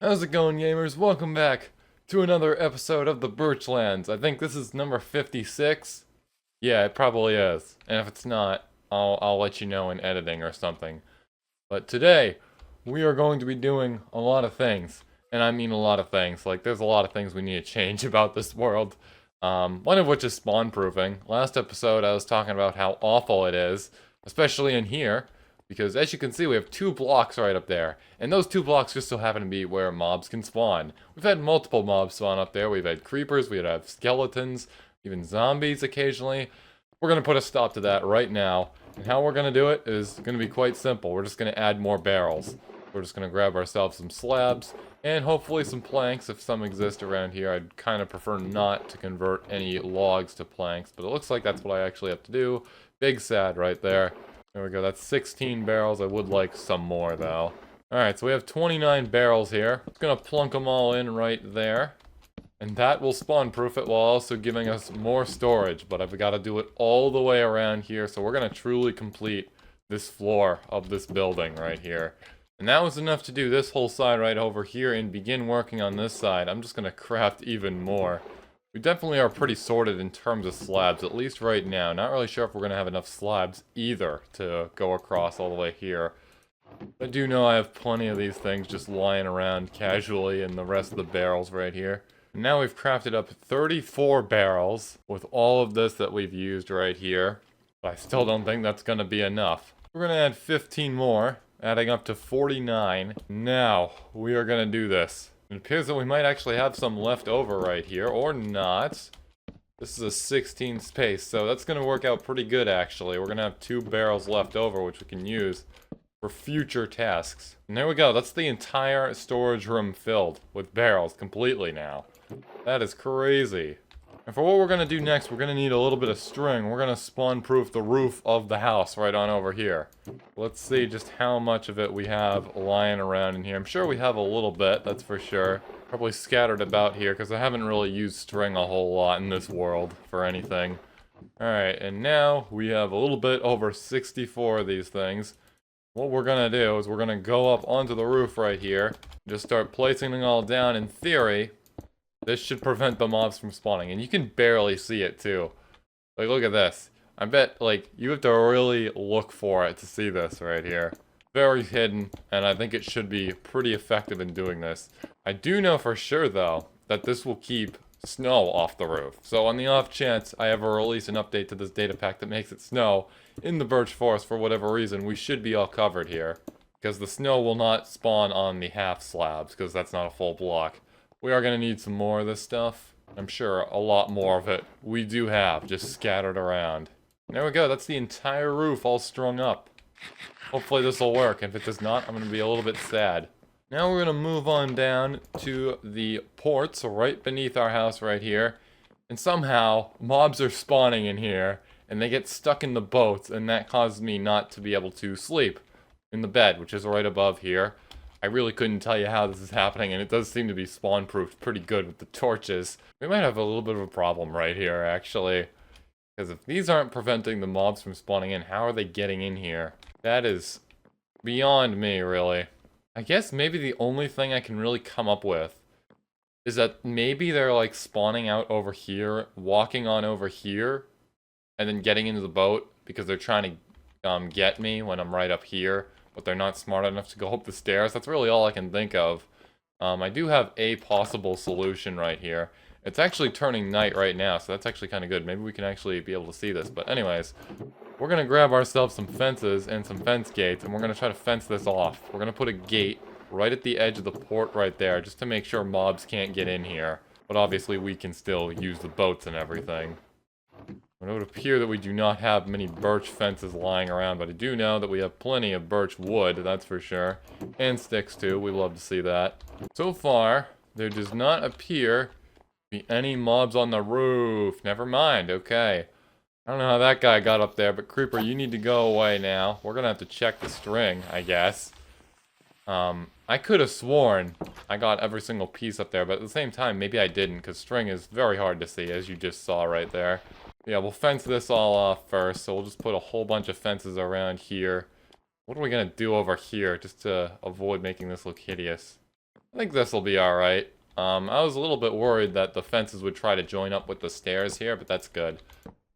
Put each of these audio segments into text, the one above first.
How's it going, gamers? Welcome back to another episode of the Birchlands. I think this is number 56. Yeah, it probably is. And if it's not, I'll let you know in editing or something. But today, we are going to be doing a lot of things. And I mean a lot of things. Like, there's a lot of things we need to change about this world. One of which is spawnproofing. Last episode, I was talking about how awful it is, especially in here. Because as you can see, we have 2 blocks right up there. And those 2 blocks just so happen to be where mobs can spawn. We've had multiple mobs spawn up there. We've had creepers, we'd have skeletons, even zombies occasionally. We're going to put a stop to that right now. And how we're going to do it is going to be quite simple. We're just going to add more barrels. We're just going to grab ourselves some slabs and hopefully some planks if some exist around here. I'd kind of prefer not to convert any logs to planks, but it looks like that's what I actually have to do. Big sad right there. There we go, that's 16 barrels. I would like some more, though. Alright, so we have 29 barrels here. Just gonna plunk them all in right there. And that will spawn-proof it while also giving us more storage. But I've got to do it all the way around here, so we're gonna truly complete this floor of this building right here. And that was enough to do this whole side right over here and begin working on this side. I'm just gonna craft even more. We definitely are pretty sorted in terms of slabs, at least right now. Not really sure if we're going to have enough slabs either to go across all the way here. I do know I have plenty of these things just lying around casually in the rest of the barrels right here. And now we've crafted up 34 barrels with all of this that we've used right here. But I still don't think that's going to be enough. We're going to add 15 more, adding up to 49. Now, we are going to do this. It appears that we might actually have some left over right here, or not. This is a 16 space, so that's going to work out pretty good, actually. We're going to have 2 barrels left over, which we can use for future tasks. And there we go. That's the entire storage room filled with barrels completely now. That is crazy. And for what we're going to do next, we're going to need a little bit of string. We're going to spawn-proof the roof of the house right on over here. Let's see just how much of it we have lying around in here. I'm sure we have a little bit, that's for sure. Probably scattered about here, because I haven't really used string a whole lot in this world for anything. Alright, and now we have a little bit over 64 of these things. What we're going to do is we're going to go up onto the roof right here. Just start placing them all down. In theory, this should prevent the mobs from spawning, and you can barely see it too. Like, look at this. I bet, like, you have to really look for it to see this right here. Very hidden, and I think it should be pretty effective in doing this. I do know for sure, though, that this will keep snow off the roof. So on the off chance I ever release an update to this data pack that makes it snow in the birch forest for whatever reason, we should be all covered here. Because the snow will not spawn on the half slabs, because that's not a full block. We are going to need some more of this stuff. I'm sure a lot more of it we do have, just scattered around. There we go, that's the entire roof all strung up. Hopefully this will work, and if it does not, I'm going to be a little bit sad. Now we're going to move on down to the ports right beneath our house right here. And somehow, mobs are spawning in here, and they get stuck in the boats, and that causes me not to be able to sleep in the bed, which is right above here. I really couldn't tell you how this is happening, and it does seem to be spawn-proofed pretty good with the torches. We might have a little bit of a problem right here, actually. Because if these aren't preventing the mobs from spawning in, how are they getting in here? That is beyond me, really. I guess maybe the only thing I can really come up with is that maybe they're, like, spawning out over here, walking on over here, and then getting into the boat because they're trying to get me when I'm right up here. But they're not smart enough to go up the stairs. That's really all I can think of. I do have a possible solution right here. It's actually turning night right now, so that's actually kind of good. Maybe we can actually be able to see this. But anyways, we're going to grab ourselves some fences and some fence gates, and we're going to try to fence this off. We're going to put a gate right at the edge of the port right there, just to make sure mobs can't get in here. But obviously we can still use the boats and everything. It would appear that we do not have many birch fences lying around, but I do know that we have plenty of birch wood, that's for sure. And sticks too, we love to see that. So far, there does not appear to be any mobs on the roof. Never mind, okay. I don't know how that guy got up there, but Creeper, you need to go away now. We're gonna have to check the string, I guess. I could have sworn I got every single piece up there, but at the same time, maybe I didn't, because string is very hard to see, as you just saw right there. Yeah, we'll fence this all off first, so we'll just put a whole bunch of fences around here. What are we gonna do over here, just to avoid making this look hideous? I think this will be alright. I was a little bit worried that the fences would try to join up with the stairs here, but that's good.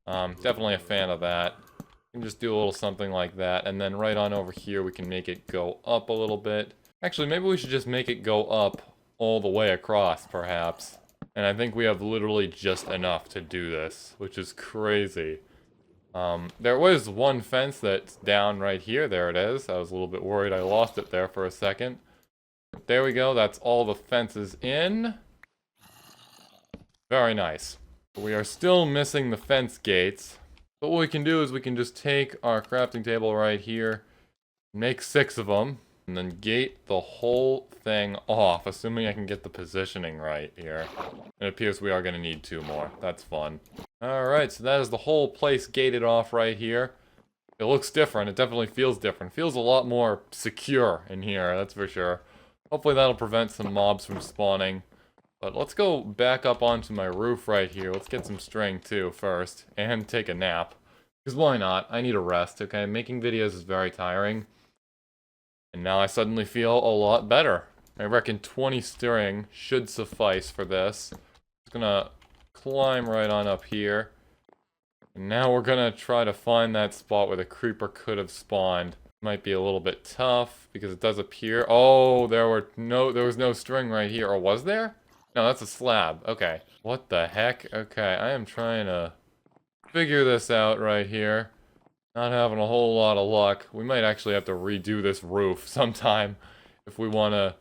Definitely a fan of that. We can just do a little something like that, and then right on over here we can make it go up a little bit. Actually, maybe we should just make it go up all the way across, perhaps. And I think we have literally just enough to do this, which is crazy. There was one fence that's down right here. There it is. I was a little bit worried I lost it there for a second. There we go. That's all the fences in. Very nice. We are still missing the fence gates. But what we can do is we can just take our crafting table right here, make 6 of them, and then gate the whole thing off, assuming I can get the positioning right here. It appears we are going to need 2 more. That's fun. Alright, so that is the whole place gated off right here. It looks different. It definitely feels different. Feels a lot more secure in here, that's for sure. Hopefully that'll prevent some mobs from spawning. But let's go back up onto my roof right here. Let's get some string too first. And take a nap. Because why not? I need a rest, okay? Making videos is very tiring. And now I suddenly feel a lot better. I reckon 20 string should suffice for this. Just gonna climb right on up here. And now we're gonna try to find that spot where the creeper could have spawned. Might be a little bit tough because it does appear. Oh, there was no string right here. Or was there? No, that's a slab. Okay. What the heck? Okay, I am trying to figure this out right here. Not having a whole lot of luck. We might actually have to redo this roof sometime if we want to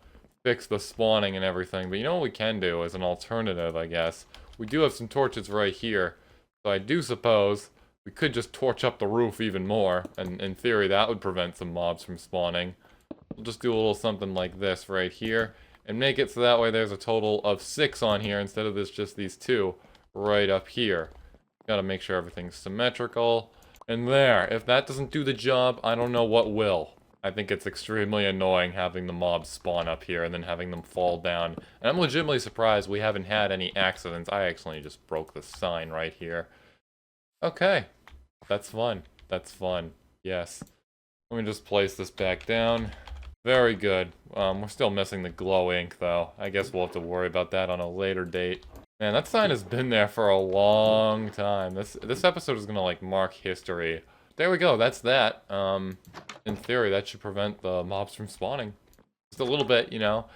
fix the spawning and everything. But you know what we can do as an alternative, I guess? We do have some torches right here. So I do suppose we could just torch up the roof even more. And in theory, that would prevent some mobs from spawning. We'll just do a little something like this right here. And make it so that way there's a total of 6 on here instead of just these 2 right up here. Gotta make sure everything's symmetrical. And there, if that doesn't do the job, I don't know what will. I think it's extremely annoying having the mobs spawn up here and then having them fall down. And I'm legitimately surprised we haven't had any accidents. I actually just broke the sign right here. Okay. That's fun. That's fun. Yes. Let me just place this back down. Very good. We're still missing the glow ink, though. I guess we'll have to worry about that on a later date. Man, that sign has been there for a long time. This episode is gonna, like, mark history. There we go, that's that. In theory, that should prevent the mobs from spawning. Just a little bit, you know.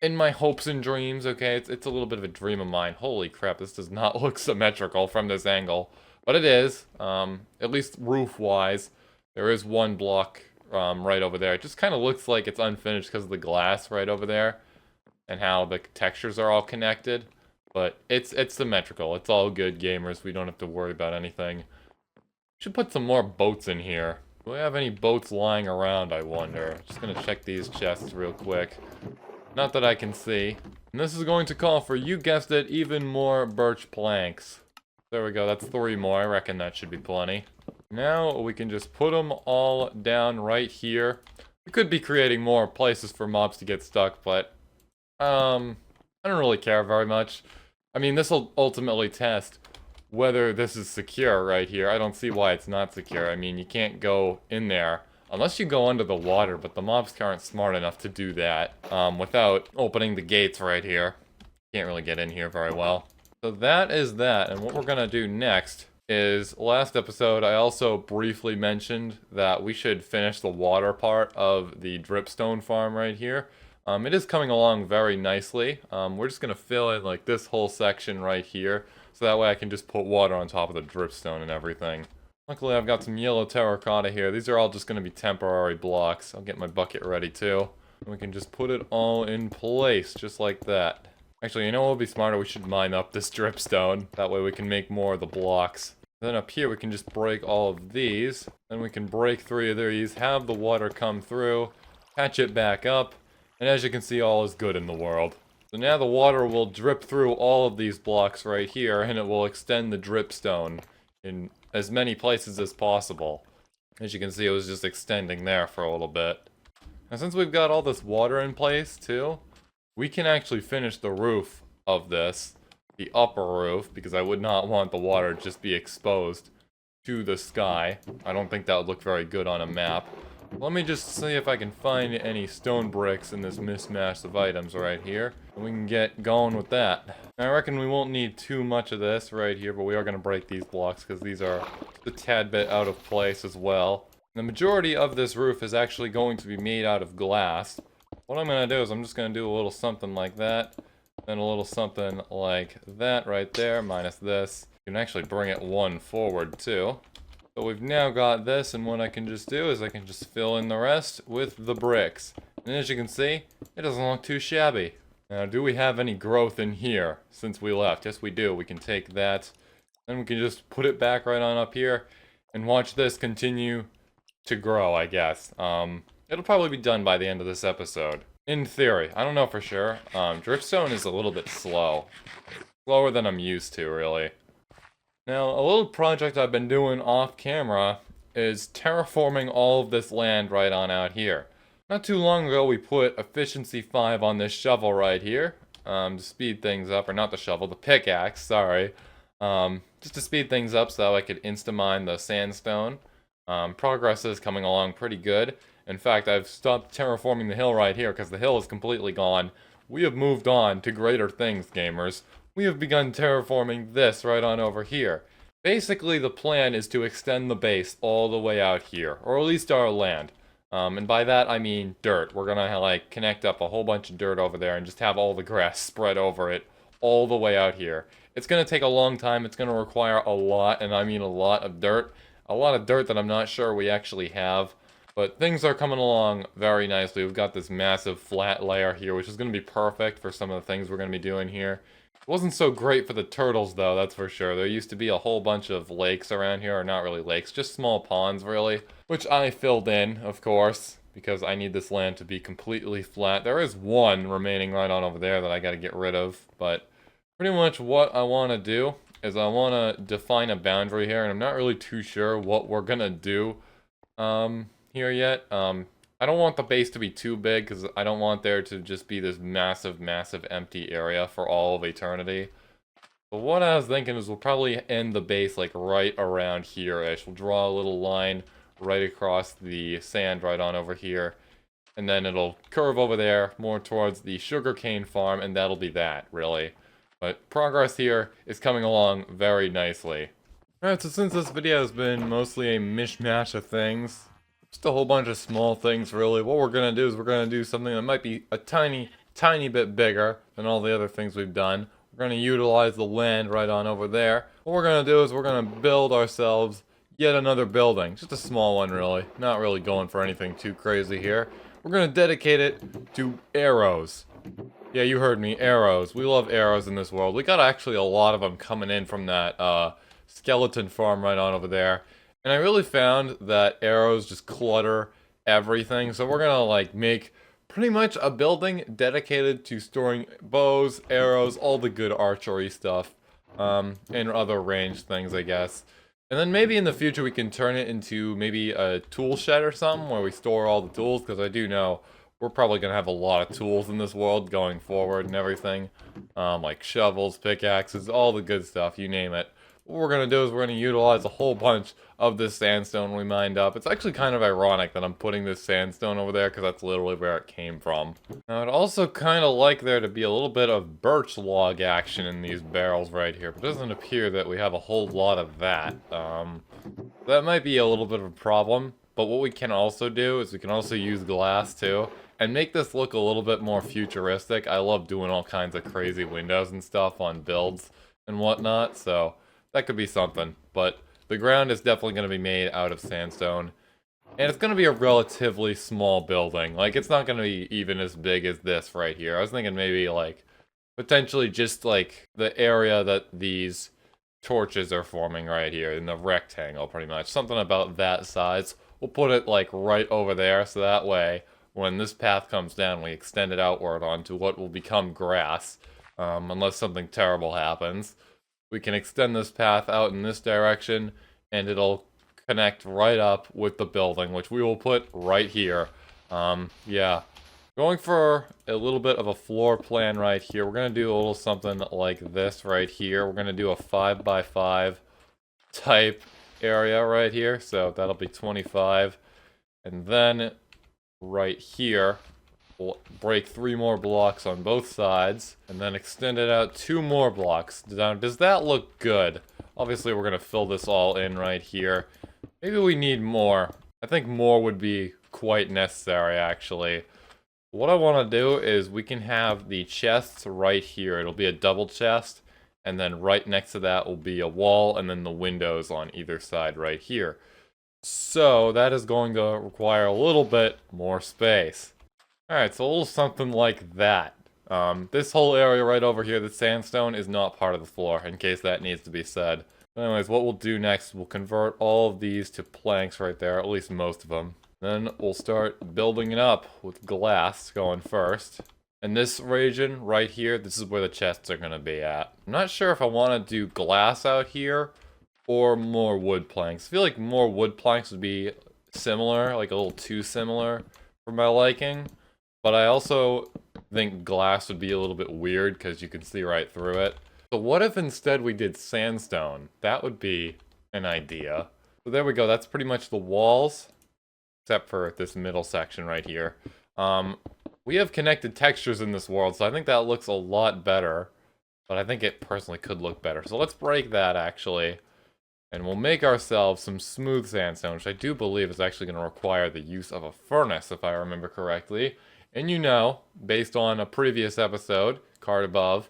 In my hopes and dreams, okay? It's a little bit of a dream of mine. Holy crap, this does not look symmetrical from this angle. But it is, at least roof-wise. There is one block right over there. It just kind of looks like it's unfinished because of the glass right over there. And how the textures are all connected. But it's symmetrical. It's all good, gamers. We don't have to worry about anything. Should put some more boats in here. Do we have any boats lying around, I wonder? Just gonna check these chests real quick. Not that I can see. And this is going to call for, you guessed it, even more birch planks. There we go, that's 3 more. I reckon that should be plenty. Now we can just put them all down right here. We could be creating more places for mobs to get stuck, but I don't really care very much. I mean, this will ultimately test whether this is secure right here. I don't see why it's not secure. I mean, you can't go in there unless you go under the water, but the mobs aren't smart enough to do that without opening the gates right here. Can't really get in here very well. So that is that, and what we're gonna do next is, last episode I also briefly mentioned that we should finish the water part of the Dripstone farm right here. It is coming along very nicely. We're just gonna fill in like this whole section right here, so that way I can just put water on top of the dripstone and everything. Luckily I've got some yellow terracotta here. These are all just gonna be temporary blocks. I'll get my bucket ready too. And we can just put it all in place, just like that. Actually, you know what would be smarter? We should mine up this dripstone. That way we can make more of the blocks. Then up here we can just break all of these. Then we can break 3 of these, have the water come through, patch it back up, and as you can see, all is good in the world. So now the water will drip through all of these blocks right here, and it will extend the dripstone in as many places as possible. As you can see, it was just extending there for a little bit. And since we've got all this water in place, too, we can actually finish the roof of this, the upper roof, because I would not want the water to just be exposed to the sky. I don't think that would look very good on a map. Let me just see if I can find any stone bricks in this mismatch of items right here. And we can get going with that. I reckon we won't need too much of this right here, but we are going to break these blocks because these are just a tad bit out of place as well. The majority of this roof is actually going to be made out of glass. What I'm going to do is I'm just going to do a little something like that. Then a little something like that right there, minus this. You can actually bring it one forward too. So we've now got this, and what I can just do is I can just fill in the rest with the bricks. And as you can see, it doesn't look too shabby. Now, do we have any growth in here since we left? Yes, we do. We can take that, then we can just put it back right on up here, and watch this continue to grow, I guess. It'll probably be done by the end of this episode. In theory. I don't know for sure. Dripstone is a little bit slow. Slower than I'm used to, really. Now, a little project I've been doing off camera is terraforming all of this land right on out here. Not too long ago, we put efficiency 5 on this shovel right here, to speed things up, or not the shovel, the pickaxe, sorry. Just to speed things up so I could insta-mine the sandstone. Progress is coming along pretty good. In fact, I've stopped terraforming the hill right here because the hill is completely gone. We have moved on to greater things, gamers. We have begun terraforming this right on over here. Basically, the plan is to extend the base all the way out here, or at least our land. And by that, I mean dirt. We're gonna, like, connect up a whole bunch of dirt over there and just have all the grass spread over it all the way out here. It's gonna take a long time. It's gonna require a lot, and I mean a lot of dirt. A lot of dirt that I'm not sure we actually have. But things are coming along very nicely. We've got this massive flat layer here, which is going to be perfect for some of the things we're going to be doing here. It wasn't so great for the turtles, though, that's for sure. There used to be a whole bunch of lakes around here, or not really lakes, just small ponds, really. Which I filled in, of course, because I need this land to be completely flat. There is one remaining right on over there that I got to get rid of, but pretty much what I want to do is I want to define a boundary here, and I'm not really too sure what we're going to do here yet. I don't want the base to be too big because I don't want there to just be this massive, massive empty area for all of eternity. But what I was thinking is we'll probably end the base like right around here-ish. We'll draw a little line right across the sand right on over here. And then it'll curve over there more towards the sugarcane farm, and that'll be that, really. But progress here is coming along very nicely. Alright, so since this video has been mostly a mishmash of things, just a whole bunch of small things, really. What we're going to do is we're going to do something that might be a tiny, tiny bit bigger than all the other things we've done. We're going to utilize the land right on over there. What we're going to do is we're going to build ourselves yet another building. Just a small one, really. Not really going for anything too crazy here. We're going to dedicate it to arrows. Yeah, you heard me, arrows. We love arrows in this world. We got actually a lot of them coming in from that skeleton farm right on over there. And I really found that arrows just clutter everything, so we're gonna like make pretty much a building dedicated to storing bows, arrows, all the good archery stuff, and other ranged things, I guess. And then maybe in the future we can turn it into maybe a tool shed or something where we store all the tools, because I do know we're probably gonna have a lot of tools in this world going forward and everything, like shovels, pickaxes, all the good stuff, you name it. What we're going to do is we're going to utilize a whole bunch of this sandstone we mined up. It's actually kind of ironic that I'm putting this sandstone over there because that's literally where it came from. Now, I'd also kind of like there to be a little bit of birch log action in these barrels right here, but it doesn't appear that we have a whole lot of that. That might be a little bit of a problem, but what we can also do is we can also use glass too, and make this look a little bit more futuristic. I love doing all kinds of crazy windows and stuff on builds and whatnot, so that could be something, but the ground is definitely going to be made out of sandstone. And it's going to be a relatively small building. Like, it's not going to be even as big as this right here. I was thinking maybe, like, potentially just, like, the area that these torches are forming right here in the rectangle, pretty much. Something about that size. We'll put it, like, right over there, so that way, when this path comes down, we extend it outward onto what will become grass, unless something terrible happens. We can extend this path out in this direction, and it'll connect right up with the building, which we will put right here. Yeah. Going for a little bit of a floor plan right here. We're going to do a little something like this right here. We're going to do a 5x5 type area right here, so that'll be 25. And then right here, we'll break 3 more blocks on both sides, and then extend it out 2 more blocks. Now, does that look good? Obviously, we're going to fill this all in right here. Maybe we need more. I think more would be quite necessary, actually. What I want to do is we can have the chests right here. It'll be a double chest, and then right next to that will be a wall, and then the windows on either side right here. So that is going to require a little bit more space. Alright, so a little something like that. This whole area right over here, the sandstone, is not part of the floor, in case that needs to be said. Anyways, what we'll do next, we'll convert all of these to planks right there, at least most of them. Then we'll start building it up with glass going first. And this region right here, this is where the chests are going to be at. I'm not sure if I want to do glass out here or more wood planks. I feel like more wood planks would be similar, like a little too similar for my liking. But I also think glass would be a little bit weird because you can see right through it. So what if instead we did sandstone? That would be an idea. So there we go, that's pretty much the walls, except for this middle section right here. We have connected textures in this world, so I think that looks a lot better. But I think it personally could look better. So let's break that, actually. And we'll make ourselves some smooth sandstone, which I do believe is actually going to require the use of a furnace, if I remember correctly. And you know, based on a previous episode, card above,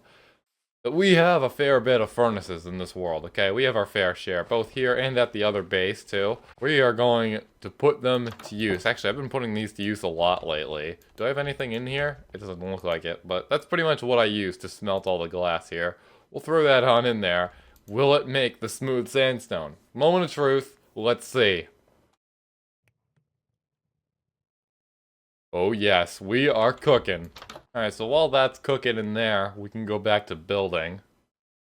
that we have a fair bit of furnaces in this world, okay? We have our fair share, both here and at the other base, too. We are going to put them to use. Actually, I've been putting these to use a lot lately. Do I have anything in here? It doesn't look like it, but that's pretty much what I use to smelt all the glass here. We'll throw that on in there. Will it make the smooth sandstone? Moment of truth. Let's see. Oh yes, we are cooking. Alright, so while that's cooking in there, we can go back to building.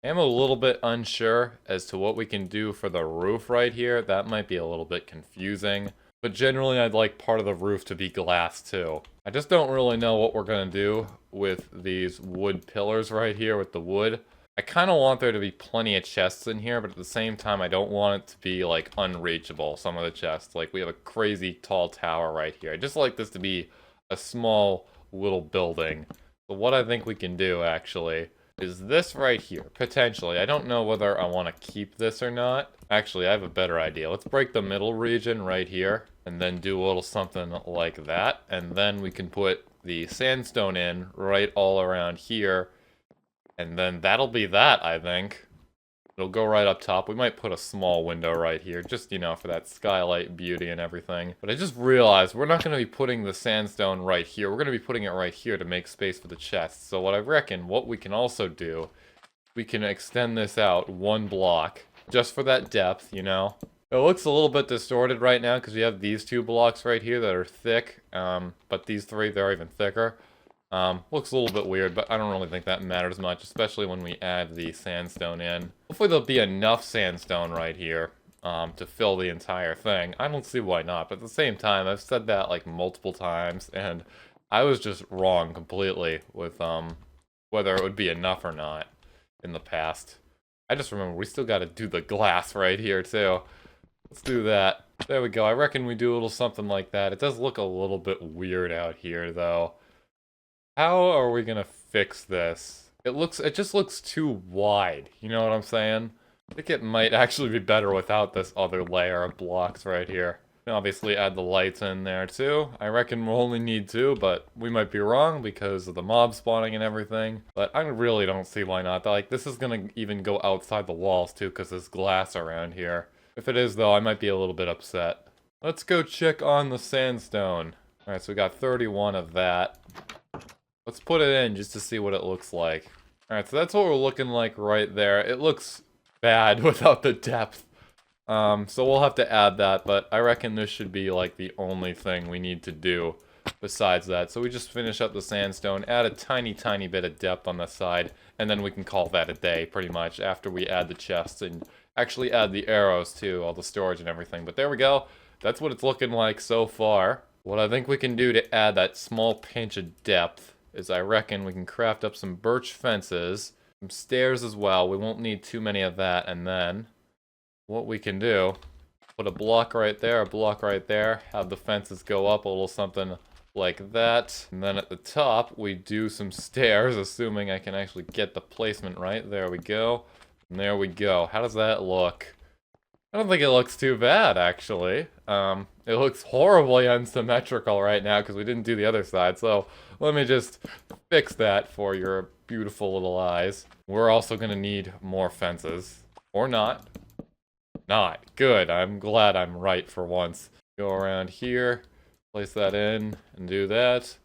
I'm a little bit unsure as to what we can do for the roof right here. That might be a little bit confusing. But generally, I'd like part of the roof to be glass too. I just don't really know what we're going to do with these wood pillars right here with the wood. I kind of want there to be plenty of chests in here, but at the same time, I don't want it to be, like, unreachable, some of the chests. Like, we have a crazy tall tower right here. I just like this to be a small little building. So what I think we can do, actually, is this right here, potentially. I don't know whether I want to keep this or not. Actually, I have a better idea. Let's break the middle region right here, and then do a little something like that. And then we can put the sandstone in right all around here. And then that'll be that, I think. It'll go right up top. We might put a small window right here, just, you know, for that skylight beauty and everything. But I just realized we're not going to be putting the sandstone right here. We're going to be putting it right here to make space for the chests. So what I reckon, what we can also do, we can extend this out 1 block, just for that depth, you know. It looks a little bit distorted right now because we have these 2 blocks right here that are thick, but these 3, they're even thicker. Looks a little bit weird, but I don't really think that matters much, especially when we add the sandstone in. Hopefully there'll be enough sandstone right here, to fill the entire thing. I don't see why not, but at the same time, I've said that, like, multiple times, and I was just wrong completely with, whether it would be enough or not in the past. I just remember we still gotta do the glass right here, too. Let's do that. There we go. I reckon we do a little something like that. It does look a little bit weird out here, though. How are we gonna fix this? It just looks too wide, you know what I'm saying? I think it might actually be better without this other layer of blocks right here. And obviously add the lights in there too. I reckon we'll only need 2, but we might be wrong because of the mob spawning and everything. But I really don't see why not. Like, this is gonna even go outside the walls too because there's glass around here. If it is though, I might be a little bit upset. Let's go check on the sandstone. Alright, so we got 31 of that. Let's put it in just to see what it looks like. Alright, so that's what we're looking like right there. It looks bad without the depth. So we'll have to add that, but I reckon this should be like the only thing we need to do besides that. So we just finish up the sandstone, add a tiny bit of depth on the side, and then we can call that a day pretty much after we add the chests and actually add the arrows too, all the storage and everything. But there we go. That's what it's looking like so far. What I think we can do to add that small pinch of depth is I reckon we can craft up some birch fences, some stairs as well. We won't need too many of that, and then what we can do, Put a block right there, a block right there. Have the fences go up a little something like that. And then at the top, we do some stairs, assuming I can actually get the placement right. There we go. And there we go. How does that look? I don't think it looks too bad, actually. It looks horribly unsymmetrical right now because we didn't do the other side. So let me just fix that for your beautiful little eyes. We're also going to need more fences. Or not. Not. Good. I'm glad I'm right for once. Go around here, place that in, and do that.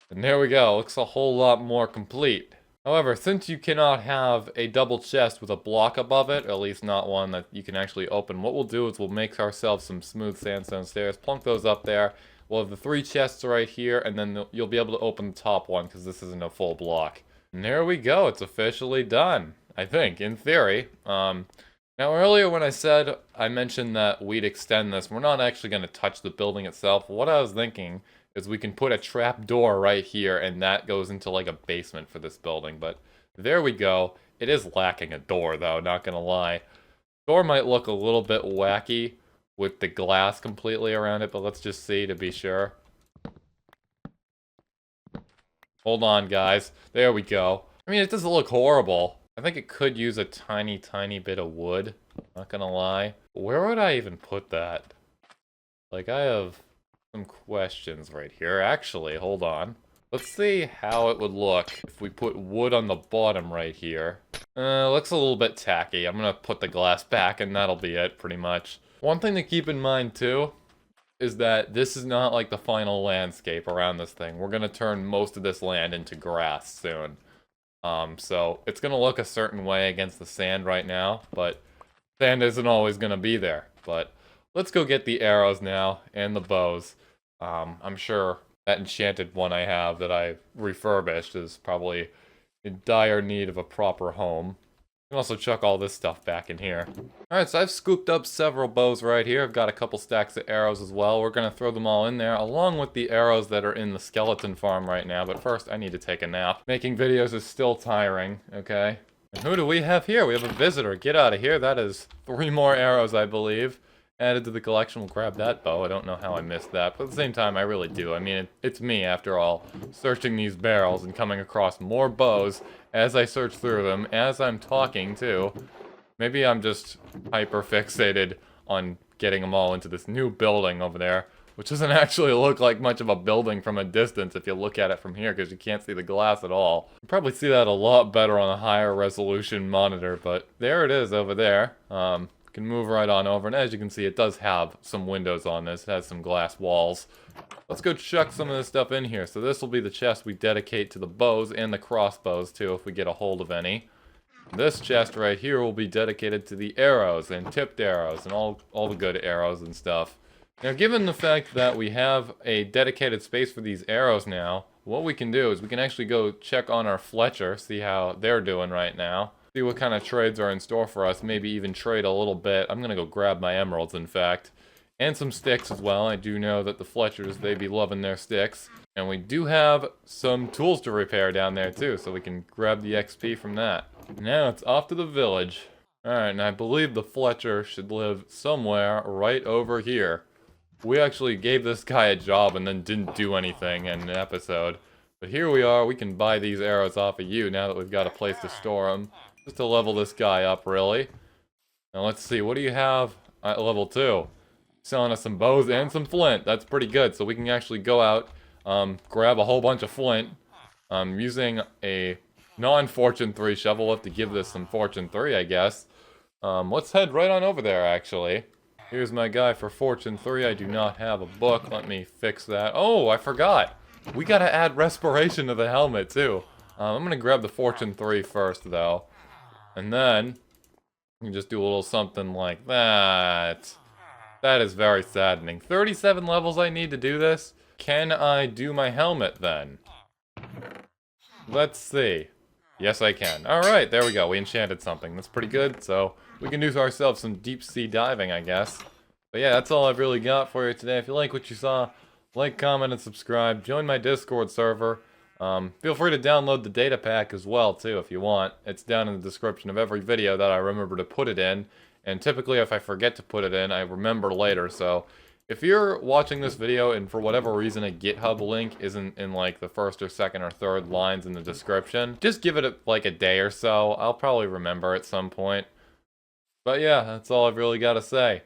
And there we go. Looks a whole lot more complete. However, since you cannot have a double chest with a block above it, or at least not one that you can actually open, what we'll do is we'll make ourselves some smooth sandstone stairs, plunk those up there. We'll have the 3 chests right here, and then you'll be able to open the top one because this isn't a full block. And there we go. It's officially done. I think, in theory. Now earlier when I mentioned that we'd extend this, we're not actually going to touch the building itself. What I was thinking is we can put a trap door right here, and that goes into like a basement for this building. But there we go. It is lacking a door though, not gonna lie. Door might look a little bit wacky with the glass completely around it, but let's just see to be sure. Hold on guys, there we go. I mean, it doesn't look horrible. I think it could use a tiny bit of wood, not gonna lie. Where would I even put that? Like, I have some questions right here. Actually, hold on. Let's see how it would look if we put wood on the bottom right here. Looks a little bit tacky. I'm gonna put the glass back and that'll be it, pretty much. One thing to keep in mind, too, is that this is not like the final landscape around this thing. We're gonna turn most of this land into grass soon. So it's gonna look a certain way against the sand right now, but sand isn't always gonna be there. But let's go get the arrows now, and the bows. I'm sure that enchanted one I have that I refurbished is probably in dire need of a proper home. You can also chuck all this stuff back in here. Alright, so I've scooped up several bows right here. I've got a couple stacks of arrows as well. We're going to throw them all in there, along with the arrows that are in the skeleton farm right now. But first, I need to take a nap. Making videos is still tiring, okay? And who do we have here? We have a visitor. Get out of here. That is 3 more arrows, I believe. Added to the collection. We'll grab that bow. I don't know how I missed that, but at the same time, I really do. I mean, it's me, after all, searching these barrels and coming across more bows as I search through them, as I'm talking, too. Maybe I'm just hyper-fixated on getting them all into this new building over there, which doesn't actually look like much of a building from a distance if you look at it from here, because you can't see the glass at all. You probably see that a lot better on a higher resolution monitor, but there it is over there. Can move right on over, and as you can see, it does have some windows on this. It has some glass walls. Let's go chuck some of this stuff in here. So this will be the chest we dedicate to the bows and the crossbows too, if we get a hold of any. This chest right here will be dedicated to the arrows and tipped arrows and all the good arrows and stuff. Now, given the fact that we have a dedicated space for these arrows now, what we can do is we can actually go check on our Fletcher, see how they're doing right now. See what kind of trades are in store for us, maybe even trade a little bit. I'm gonna go grab my emeralds, in fact. And some sticks as well. I do know that the Fletchers, they be loving their sticks. And we do have some tools to repair down there too, so we can grab the XP from that. Now it's off to the village. Alright, and I believe the Fletcher should live somewhere right over here. We actually gave this guy a job and then didn't do anything in an episode. But here we are, we can buy these arrows off of you now that we've got a place to store them. Just to level this guy up, really. Now let's see, what do you have at level 2? Selling us some bows and some flint. That's pretty good, so we can actually go out, grab a whole bunch of flint. Using a non-Fortune 3 shovel. We'll have to give this some Fortune 3, I guess. Let's head right on over there, actually. Here's my guy for Fortune 3. I do not have a book. Let me fix that. Oh, I forgot. We gotta add respiration to the helmet, too. I'm gonna grab the Fortune 3 first, though. And then, you can just do a little something like that. That is very saddening. 37 levels I need to do this? Can I do my helmet, then? Let's see. Yes, I can. Alright, there we go. We enchanted something. That's pretty good, so we can do ourselves some deep sea diving, I guess. But yeah, that's all I've really got for you today. If you like what you saw, like, comment, and subscribe. Join my Discord server. Feel free to download the data pack as well, too, if you want. It's down in the description of every video that I remember to put it in. And typically if I forget to put it in, I remember later, so if you're watching this video and for whatever reason a GitHub link isn't in like the first or second or third lines in the description, just give it like a day or so. I'll probably remember at some point. But yeah, that's all I've really got to say.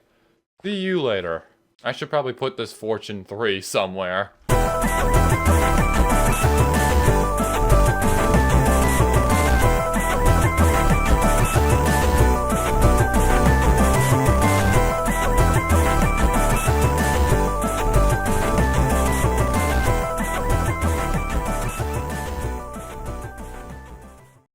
See you later. I should probably put this Fortune 3 somewhere.